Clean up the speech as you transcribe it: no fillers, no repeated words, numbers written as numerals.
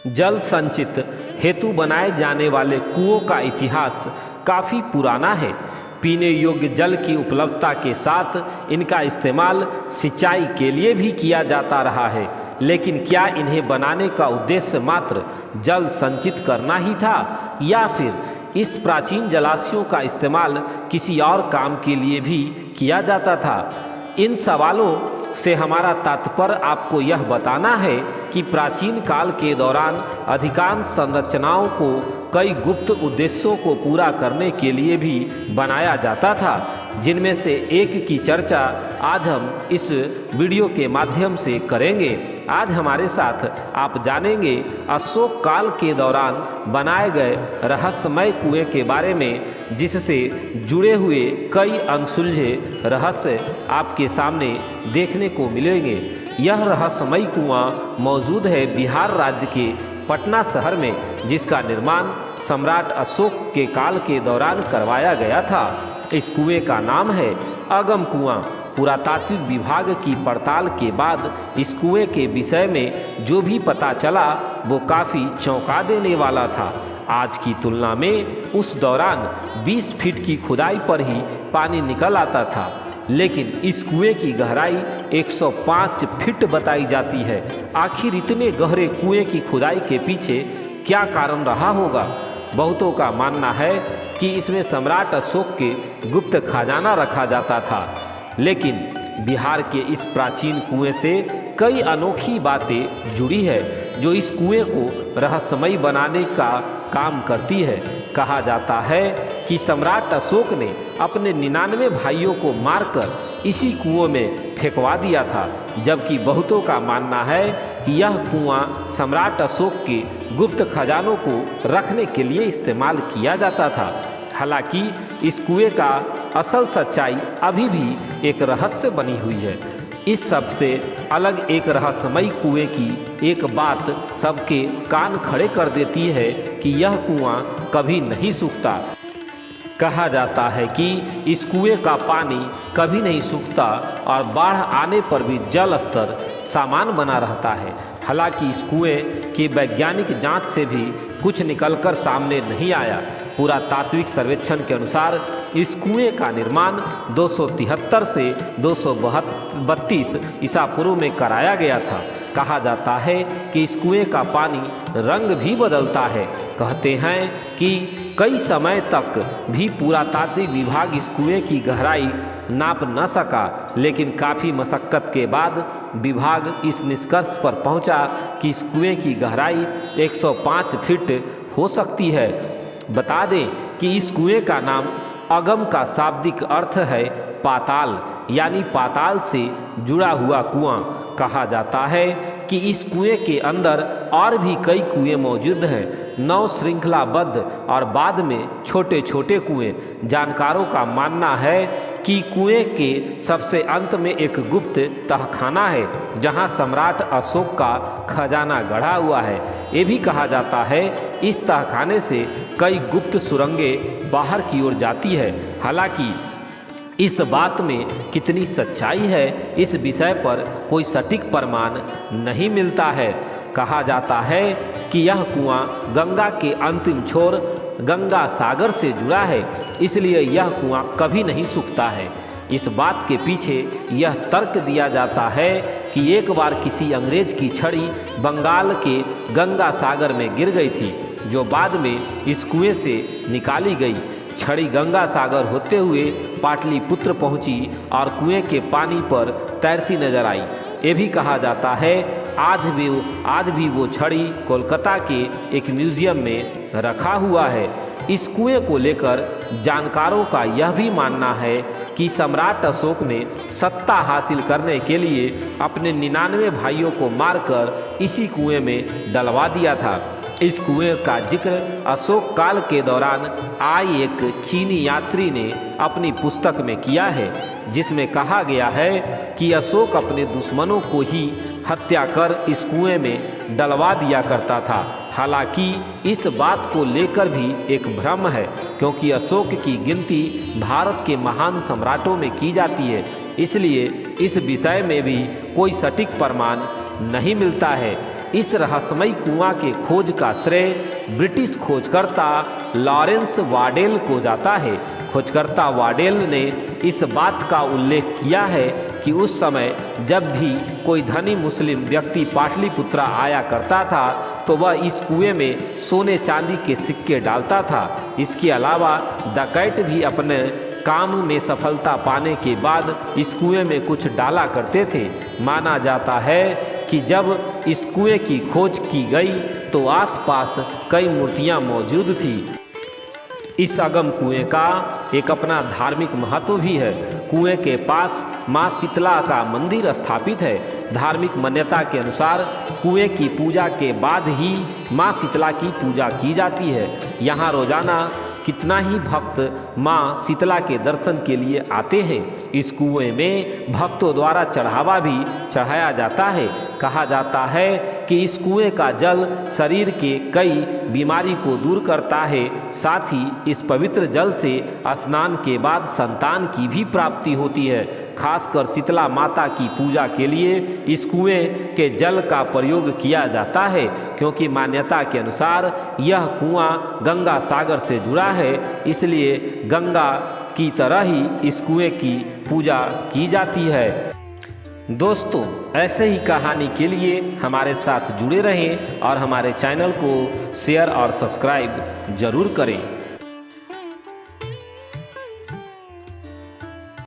जल संचित हेतु बनाए जाने वाले कुओं का इतिहास काफ़ी पुराना है। पीने योग्य जल की उपलब्धता के साथ इनका इस्तेमाल सिंचाई के लिए भी किया जाता रहा है, लेकिन क्या इन्हें बनाने का उद्देश्य मात्र जल संचित करना ही था या फिर इस प्राचीन जलाशयों का इस्तेमाल किसी और काम के लिए भी किया जाता था? इन सवालों से हमारा तात्पर्य आपको यह बताना है कि प्राचीन काल के दौरान अधिकांश संरचनाओं को कई गुप्त उद्देश्यों को पूरा करने के लिए भी बनाया जाता था, जिनमें से एक की चर्चा आज हम इस वीडियो के माध्यम से करेंगे। आज हमारे साथ आप जानेंगे अशोक काल के दौरान बनाए गए रहस्यमय कुएं के बारे में, जिससे जुड़े हुए कई अनसुलझे रहस्य आपके सामने देखने को मिलेंगे। यह रहस्यमय कुआं मौजूद है बिहार राज्य के पटना शहर में, जिसका निर्माण सम्राट अशोक के काल के दौरान करवाया गया था। इस कुएं का नाम है अगम कुआं। पुरातात्विक विभाग की पड़ताल के बाद इस कुएं के विषय में जो भी पता चला वो काफ़ी चौंका देने वाला था। आज की तुलना में उस दौरान 20 फीट की खुदाई पर ही पानी निकल आता था, लेकिन इस कुएं की गहराई 105 फीट बताई जाती है। आखिर इतने गहरे कुएं की खुदाई के पीछे क्या कारण रहा होगा? बहुतों का मानना है कि इसमें सम्राट अशोक के गुप्त खजाना रखा जाता था, लेकिन बिहार के इस प्राचीन कुएं से कई अनोखी बातें जुड़ी है जो इस कुएं को रहस्यमयी बनाने का काम करती है। कहा जाता है कि सम्राट अशोक ने अपने 99 भाइयों को मारकर इसी कुएं में फेंकवा दिया था, जबकि बहुतों का मानना है कि यह कुआं सम्राट अशोक के गुप्त खजानों को रखने के लिए इस्तेमाल किया जाता था। हालांकि इस कुएं का असल सच्चाई अभी भी एक रहस्य बनी हुई है। इस सबसे अलग एक रहस्यमयी कुएं की एक बात सबके कान खड़े कर देती है कि यह कुआं कभी नहीं सूखता। कहा जाता है कि इस कुएं का पानी कभी नहीं सूखता और बाढ़ आने पर भी जल स्तर समान बना रहता है। हालांकि इस कुएं की वैज्ञानिक जांच से भी कुछ निकलकर सामने नहीं आया। पुरातात्विक सर्वेक्षण के अनुसार इस कुएं का निर्माण 273 से 232 ईसा पूर्व में कराया गया था। कहा जाता है कि इस कुएं का पानी रंग भी बदलता है। कहते हैं कि कई समय तक भी पुरातात्विक विभाग इस कुएं की गहराई नाप न सका, लेकिन काफ़ी मशक्क़त के बाद विभाग इस निष्कर्ष पर पहुंचा कि इस कुएं की गहराई 105 फीट हो सकती है। बता दें कि इस कुएं का नाम अगम का शाब्दिक अर्थ है पाताल, यानी पाताल से जुड़ा हुआ कुआं। कहा जाता है कि इस कुएं के अंदर और भी कई कुएं मौजूद हैं, 9 श्रृंखलाबद्ध और बाद में छोटे छोटे कुएं। जानकारों का मानना है कि कुएं के सबसे अंत में एक गुप्त तहखाना है, जहां सम्राट अशोक का खजाना गढ़ा हुआ है। ये भी कहा जाता है इस तहखाने से कई गुप्त सुरंगें बाहर की ओर जाती है। हालांकि इस बात में कितनी सच्चाई है, इस विषय पर कोई सटीक प्रमाण नहीं मिलता है। कहा जाता है कि यह कुआं गंगा के अंतिम छोर गंगा सागर से जुड़ा है, इसलिए यह कुआं कभी नहीं सूखता है। इस बात के पीछे यह तर्क दिया जाता है कि एक बार किसी अंग्रेज की छड़ी बंगाल के गंगा सागर में गिर गई थी, जो बाद में इस कुएं से निकाली गई। छड़ी गंगा सागर होते हुए पाटलिपुत्र पहुंची और कुएं के पानी पर तैरती नजर आई। ये भी कहा जाता है आज भी वो छड़ी कोलकाता के एक म्यूजियम में रखा हुआ है। इस कुएं को लेकर जानकारों का यह भी मानना है कि सम्राट अशोक ने सत्ता हासिल करने के लिए अपने 99 भाइयों को मारकर इसी कुएं में डलवा दिया था। इस कुएं का जिक्र अशोक काल के दौरान आए एक चीनी यात्री ने अपनी पुस्तक में किया है, जिसमें कहा गया है कि अशोक अपने दुश्मनों को ही हत्या कर इस कुएं में डलवा दिया करता था। हालांकि इस बात को लेकर भी एक भ्रम है, क्योंकि अशोक की गिनती भारत के महान सम्राटों में की जाती है, इसलिए इस विषय में भी कोई सटीक प्रमाण नहीं मिलता है। इस रहस्यमयी कुआं के खोज का श्रेय ब्रिटिश खोजकर्ता लॉरेंस वाडेल को जाता है। खोजकर्ता वाडेल ने इस बात का उल्लेख किया है कि उस समय जब भी कोई धनी मुस्लिम व्यक्ति पाटलिपुत्रा आया करता था तो वह इस कुएं में सोने चांदी के सिक्के डालता था। इसके अलावा डकैत भी अपने काम में सफलता पाने के बाद इस कुएं में कुछ डाला करते थे। माना जाता है कि जब इस कुएं की खोज की गई तो आसपास कई मूर्तियां मौजूद थी। इस अगम कुएं का एक अपना धार्मिक महत्व भी है। कुएं के पास मां शीतला का मंदिर स्थापित है। धार्मिक मान्यता के अनुसार कुएं की पूजा के बाद ही मां शीतला की पूजा की जाती है। यहाँ रोजाना कितना ही भक्त मां शीतला के दर्शन के लिए आते हैं। इस कुएं में भक्तों द्वारा चढ़ावा भी चढ़ाया जाता है। कहा जाता है कि इस कुएं का जल शरीर के कई बीमारी को दूर करता है। साथ ही इस पवित्र जल से स्नान के बाद संतान की भी प्राप्ति होती है। खासकर शीतला माता की पूजा के लिए इस कुएं के जल का प्रयोग किया जाता है, क्योंकि मान्यता के अनुसार यह कुआं गंगा सागर से जुड़ा है। इसलिए गंगा की तरह ही इस कुएं की पूजा की जाती है। दोस्तों, ऐसे ही कहानी के लिए हमारे साथ जुड़े रहें और हमारे चैनल को शेयर और सब्सक्राइब जरूर करें।